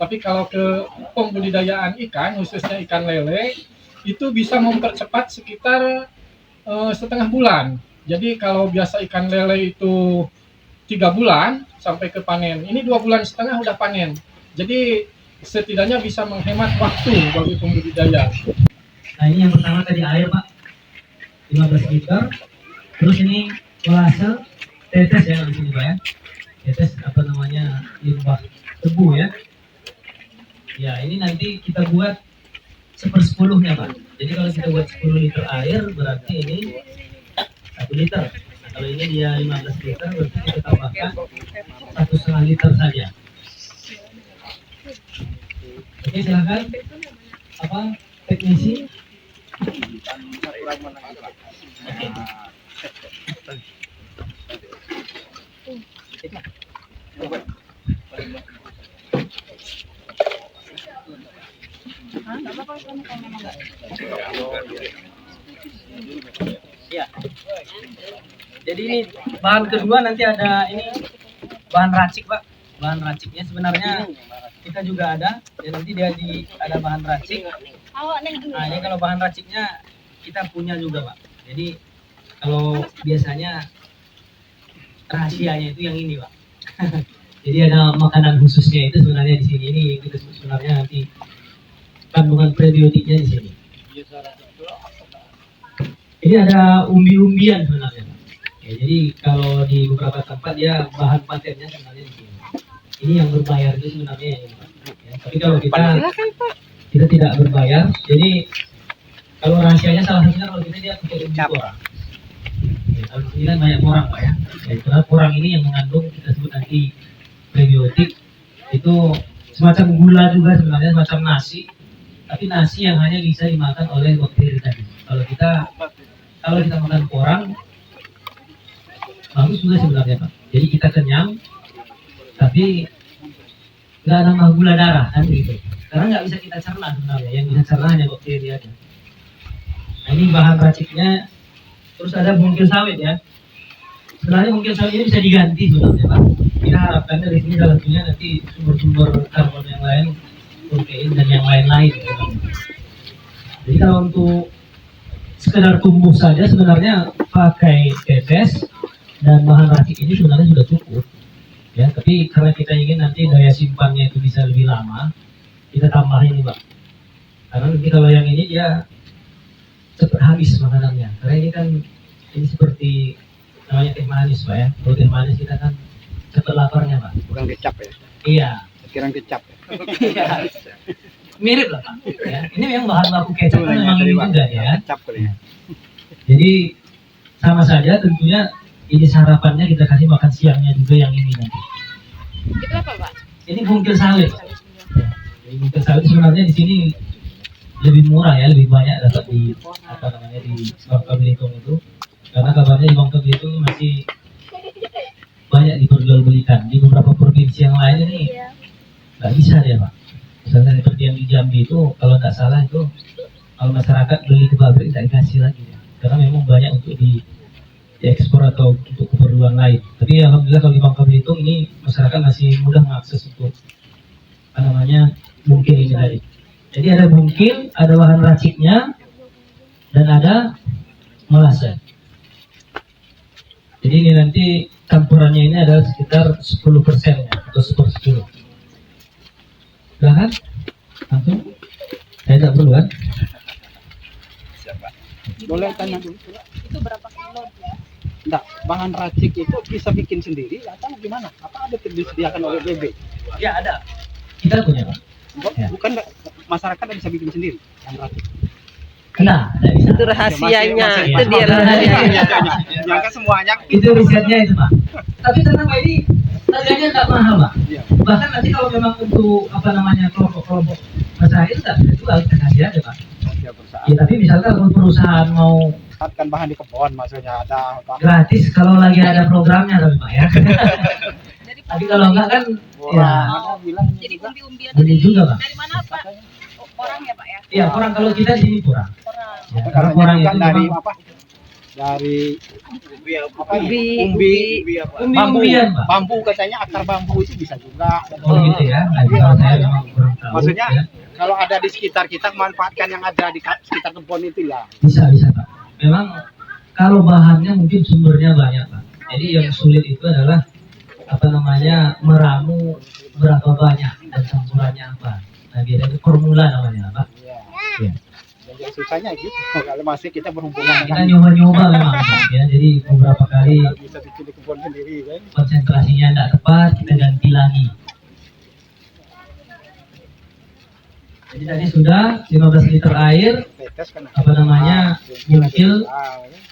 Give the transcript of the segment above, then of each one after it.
Tapi kalau ke pembudidayaan ikan, khususnya ikan lele, itu bisa mempercepat sekitar setengah bulan. Jadi kalau biasa ikan lele itu 3 bulan sampai ke panen, ini 2 bulan setengah udah panen. Jadi setidaknya bisa menghemat waktu bagi pembudidaya. Nah ini yang pertama tadi air Pak, 15 liter. Terus ini molase, tetes ya di sini Pak ya. Tetes apa namanya, limbah tebu ya. Ya ini nanti kita buat 1/10-nya Pak. Jadi kalau kita buat 10 liter air berarti ini 1 liter. Nah kalau ini dia 15 liter berarti kita tambahkan 1,5 liter saja. Oke silahkan apa teknisi. Oke. Ya. Jadi ini bahan kedua nanti ada ini bahan racik Pak. Bahan raciknya sebenarnya kita juga ada. Ya nanti dia ada bahan racik. Nah ini kalau bahan raciknya kita punya juga Pak. Jadi kalau biasanya rahasianya itu yang ini Pak. Jadi ada makanan khususnya itu sebenarnya di sini. Ini kita sebenarnya nanti kandungan prebiotiknya di sini. Ini ada umbi-umbian sebenarnya Pak. Ya, jadi kalau di beberapa tempat dia bahan patennya sebenarnya di sini. Ini yang berbayar itu sebenarnya ini Pak. Ya, tapi kalau kita tidak berbayar, jadi kalau rahasianya salah satunya kalau dia pakai umbi porang. Ya, kalau ini kan banyak porang Pak ya. Karena porang ini yang mengandung kita sebut nanti prebiotik, itu semacam gula juga sebenarnya, semacam nasi, tapi nasi yang hanya bisa dimakan oleh bakteri tadi. Kalau kita makan porang bagus juga sebenarnya Pak. Jadi kita kenyang, tapi nggak nambah gula darah kan begitu. Karena nggak bisa kita cerna sebenarnya, yang bisa cerna hanya bakteri aja. Nah ini bahan raciknya. Terus ada bungkil sawit ya. Sebenarnya bungkil sawit ini bisa diganti sebenarnya Pak. Kita harapkan dari sini salah satunya nanti sumber-sumber karbon yang lain, protein dan yang lain-lain. Jadi kalau untuk sekedar tumbuh saja sebenarnya pakai tetes dan bahan racik ini sebenarnya sudah cukup. Ya, tapi karena kita ingin nanti daya simpannya itu bisa lebih lama, kita tambahin ini Pak. Karena nanti kalau yang ini dia cepat habis makanannya. Karena ini kan ini seperti namanya teh manis Pak ya. Kalau teh manis kita kan cepat laparnya Pak. Bukan kecap ya? Iya. Kira kecap ya? Iya. Mirip lah Pak. Ya. Ini memang bahan baku kecap kan memang ini juga ya. Kecap kali ya. Jadi sama saja tentunya ini sarapannya kita kasih makan siangnya juga yang ini nanti. Itu apa Pak? Ini bungkil sawit. Ya. Jadi bungkil sawit sebenarnya di sini lebih murah ya, lebih banyak dapat di apa namanya di Bangka Belitung itu. Karena kabarnya di Bangka Belitung masih banyak diperjualbelikan. Di beberapa provinsi yang lain ini nggak bisa ya Pak. Misalnya seperti yang di Jambi itu kalau nggak salah itu kalau masyarakat beli ke pabrik nggak dikasih lagi ya. Karena memang banyak untuk diekspor atau untuk keperluan lain. Tapi alhamdulillah kalau di Bangka Belitung ini masyarakat masih mudah mengakses untuk apa namanya bungkil ini tadi. Jadi ada bungkil, ada bahan raciknya, dan ada molase. Jadi ini nanti campurannya ini adalah sekitar 10% ya, atau 1/10. Silahkan, langsung. Saya tidak perlu kan? Boleh tanya dulu? Itu berapa kilo ya? Enggak, bahan racik itu bisa bikin sendiri atau gimana? Apa ada disediakan oleh BB? Ya ada. Kita punya Pak. Bukan masyarakat bisa bikin sendiri bahan racik. Nah, tidak bisa. Itu rahasianya, Masih- itu dia rahasianya. Jangan semuanya Itu risetnya itu Pak. Tapi tenang Pak, ini harganya nggak mahal Pak. Iya. Bahkan nanti kalau memang untuk apa namanya kelompok-kelompok masyarakat itu nggak bisa juga kita kasih aja Pak. ya perusahaan. Ya tapi misalkan kalau perusahaan mau Kan bahan di kebun maksudnya ada apa? gratis kalau lagi ada programnya tapi Pak ya. Jadi Tapi kalau enggak kan ya Ada bilang jadi umbi-umbian beli juga Pak. dari mana Pak? Orang ya Pak ya? Iya orang kalau kita di sini kurang. Orang. Ya, karena orang kan itu dari memang apa? dari apa Ubi, umbi, bambu, umbi-umbian, Pak. bambu katanya akar bambu itu bisa juga. Oh gitu ya. Nah, kalau saya memang kurang tahu. Maksudnya ya. kalau ada di sekitar kita manfaatkan yang ada di sekitar kebun itu lah. Bisa Pak. Memang kalau bahannya mungkin sumbernya banyak Pak. Jadi yang sulit itu adalah apa namanya meramu berapa banyak dan campurannya apa. Nah biasanya itu formula namanya Pak. Iya. Ya. Jadi susahnya gitu. Kalau masih kita berhubungan Kita dengan nyoba-nyoba memang Pak, ya. Jadi beberapa kali kalau bisa bikin di kebun sendiri kan. konsentrasinya tidak tepat kita ganti lagi. Jadi tadi sudah 15 liter air Tetes kan. apa namanya nyucil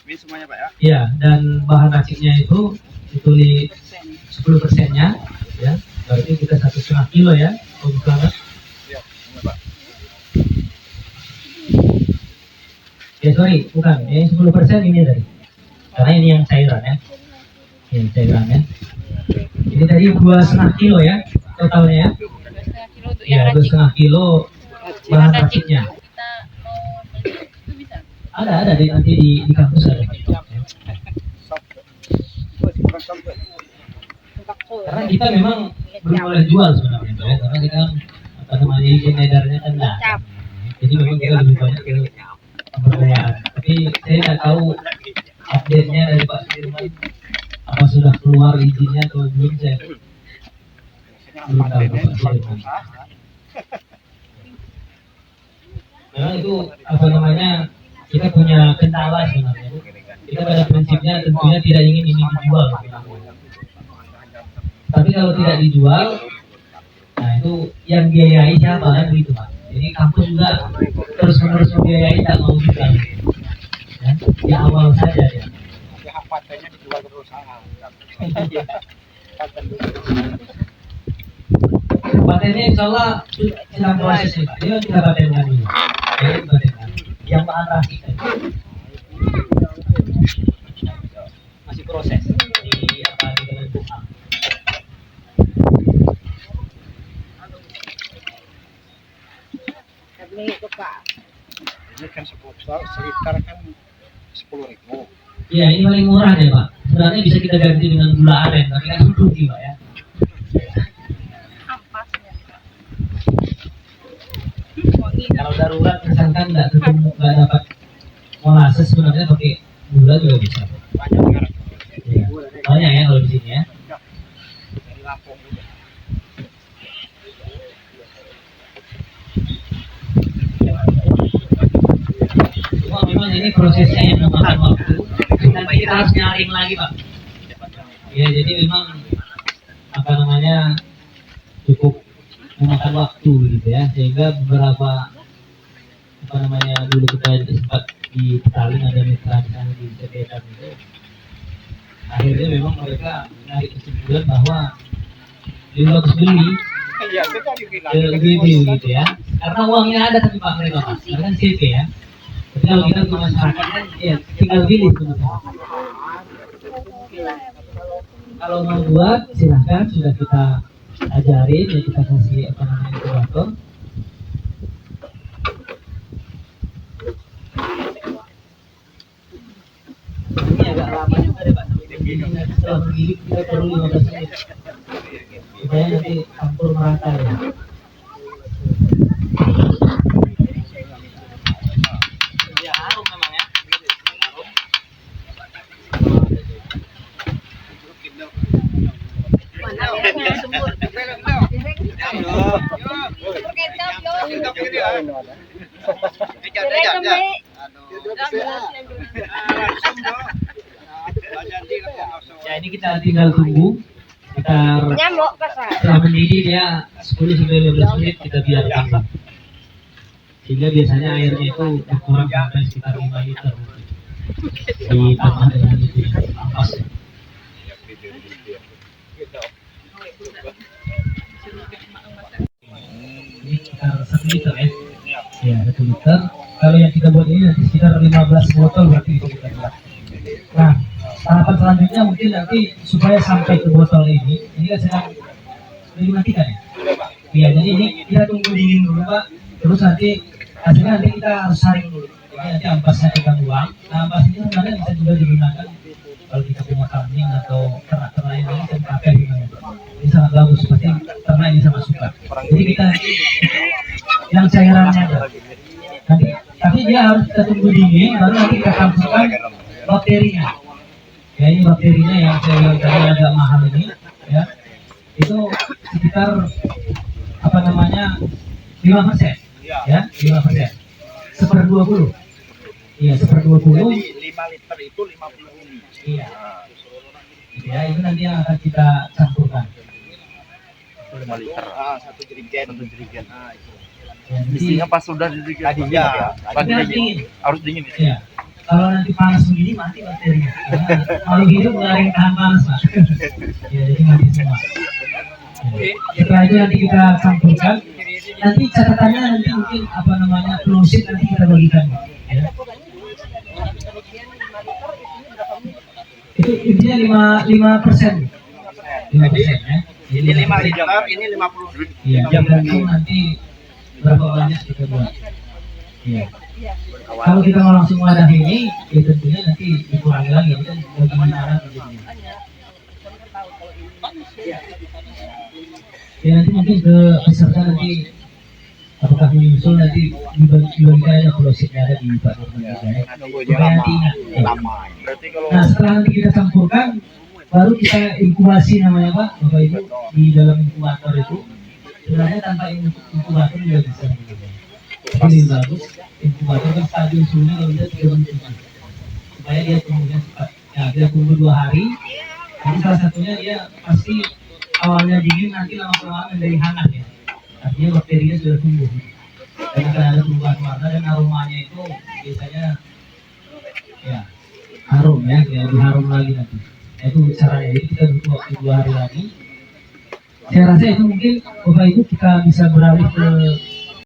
Ini semuanya Pak ya. ya dan bahan raciknya itu di 10%-nya ya berarti kita 1,5 kilo ya banget Iya, benar Pak. ya sorry bukan ini 10% ini tadi karena ini yang cairan ya ini cairannya ini tadi 2,5 kilo ya totalnya ya 2,5 kilo untuk yang ya racik. 2,5 kilo bahan raciknya Kita mau itu bisa. ada nanti di kampus ada karena kita memang belum boleh jual sebenarnya ya karena kita kan, apa namanya izin edarnya kan enggak jadi memang kita lebih banyak ke pemberdayaan tapi saya nggak tahu update nya dari Pak Sudirman apa sudah keluar izinnya atau belum saya belum tahu Pak Sudirman memang itu apa namanya kita punya kendala sebenarnya kita pada prinsipnya tentunya tidak ingin ini dijual tapi kalau tidak dijual nah itu yang biayai siapa kan begitu Pak jadi kampus juga terus menerus membiayai tak mau juga ya, di awal saja ya Nanti hak patentnya dijual ke perusahaan. patennya insya Allah sedang proses nih Pak ini kan kita patenkan dulu ya kita patenkan yang bahan racik masih proses di apa di Kemenkumham. Ini kan sekitar kan 10.000. Iya ini paling murah deh Pak sebenarnya bisa kita ganti dengan gula aren tapi kan rugi Pak ya Ampasnya. kalau darurat misalkan nggak ketemu nggak dapat molasses sebenarnya pakai gula juga bisa Banyak merek. ya. Banyak ya kalau di sini ya Dari Lampung juga. cuma memang ini prosesnya yang memakan waktu dan kita harus nyaring lagi Pak ya jadi memang apa namanya cukup memakan waktu gitu ya sehingga beberapa apa namanya dulu kita sempat di Petaling ada mitra di sana di Sedetan itu akhirnya memang mereka menarik kesimpulan bahwa lebih bagus beli Iya, itu kan dibilang. review gitu ya karena uangnya ada tapi Pak mereka Pak karena kan CP ya tapi kalau kita untuk masyarakat kan ya tinggal pilih sebenarnya kalau mau buat silahkan sudah kita ajarin ya kita kasih apa namanya inkubator ini agak lama juga deh Pak setelah menggiling kita perlu 15 menit supaya nanti campur merata ya ya harum memang ya ya ini kita tinggal tunggu sekitar setelah mendidih dia 10-15 menit kita biarkan sehingga biasanya airnya itu berkurang sampai sekitar 5 liter ditambah dengan itu ampas ya. Ini sekitar 1 liter ya 1 liter kalau yang kita buat ini nanti sekitar 15 botol berarti bisa kita buat nah tahapan selanjutnya mungkin nanti supaya sampai ke botol ini kan sedang dimatikan ya iya jadi ini kita tunggu dingin dulu Pak terus nanti hasilnya nanti kita harus saring dulu. Jadi nanti ampasnya kita buang. Nah, ampas ini sebenarnya bisa juga digunakan kalau kita punya kambing atau ternak-ternak yang lain bisa pakai sebenarnya. Ini sangat bagus, pasti ternak ini sangat suka. Jadi kita yang cairannya ada. Nanti, tapi dia harus kita tunggu dingin, baru nanti kita campurkan bakterinya. Ya ini bakterinya yang saya bilang tadi agak mahal ini, ya itu sekitar apa namanya 5%, ya 5%, 1/20. Iya 1/20. 5 liter itu 50 mili. Iya. Ya itu nanti yang akan kita campurkan. 5 liter. Ah, 1 jerigen. 1 jerigen. Ah, itu. Ya, Isinya pas sudah dingin. Tadinya Pas Tadinya dingin. dingin. Harus dingin. Iya. Kalau nanti panas begini mati bakterinya. Karena kalau hidup nggak ada yang tahan panas pak. Ya jadi mati semua. Ya. Setelah itu nanti kita campurkan. Nanti catatannya nanti mungkin apa namanya closing nanti kita bagikan. Ya. Itu intinya 5%. 5% ya. Ini 5 liter, ini 50. Iya. Tergantung nanti berapa banyak kita buat. Iya. Kalau kita mau langsung wadah ini, ya tentunya nanti dikurangi lagi. Kita bagi mana jadinya. Ya nanti mungkin ke peserta nanti apakah menyusul nanti dibagi aja closingnya ada di Pak Nurman juga ya. Supaya nanti ingat. Ya. Berarti kalau Nah setelah nanti kita campurkan, baru kita inkubasi namanya Pak, Bapak Ibu di dalam inkubator itu. Sebenarnya tanpa inkubator juga bisa. Tapi lebih bagus inkubator kan stadium suhunya kalau bisa 3 menit supaya dia tumbuhnya cepat. Ya kita tunggu 2 hari. Jadi salah satunya dia pasti awalnya dingin nanti lama-lama menjadi hangat ya. Artinya bakterinya sudah tumbuh. Dan akan ada perubahan warna dan aromanya itu biasanya ya harum ya, lebih harum lagi nanti. Nah, itu caranya. Jadi kita butuh waktu 2 hari lagi. Saya rasa itu mungkin Bapak Ibu kita bisa beralih ke